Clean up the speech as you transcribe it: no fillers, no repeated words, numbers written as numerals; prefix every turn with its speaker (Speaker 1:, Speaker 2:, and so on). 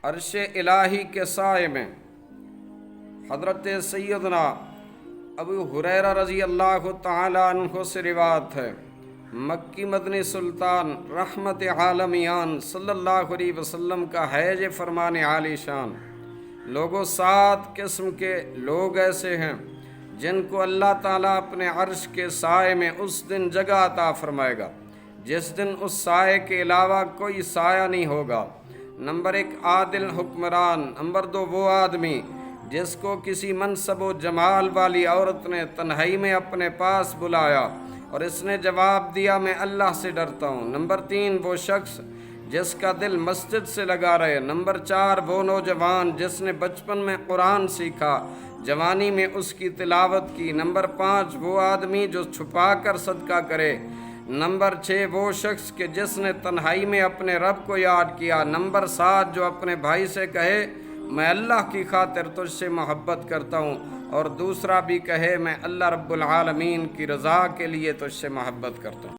Speaker 1: عرش الہی کے سائے میں حضرت سیدنا ابو ہریرہ رضی اللہ تعالیٰ عنہ سے روایت ہے، مکی مدنی سلطان رحمت عالمیان صلی اللہ علیہ وسلم کا ہے یہ فرمان عالی شان، لوگوں 7 قسم کے لوگ ایسے ہیں جن کو اللہ تعالیٰ اپنے عرش کے سائے میں اس دن جگہ عطا فرمائے گا جس دن اس سائے کے علاوہ کوئی سایہ نہیں ہوگا۔ نمبر 1 عادل حکمران۔ نمبر 2 وہ آدمی جس کو کسی منصب و جمال والی عورت نے تنہائی میں اپنے پاس بلایا اور اس نے جواب دیا میں اللہ سے ڈرتا ہوں۔ نمبر 3 وہ شخص جس کا دل مسجد سے لگا رہے۔ نمبر 4 وہ نوجوان جس نے بچپن میں قرآن سیکھا، جوانی میں اس کی تلاوت کی۔ نمبر 5 وہ آدمی جو چھپا کر صدقہ کرے۔ نمبر 6 وہ شخص کہ جس نے تنہائی میں اپنے رب کو یاد کیا۔ نمبر 7 جو اپنے بھائی سے کہے میں اللہ کی خاطر تجھ سے محبت کرتا ہوں، اور دوسرا بھی کہے میں اللہ رب العالمین کی رضا کے لیے تجھ سے محبت کرتا ہوں۔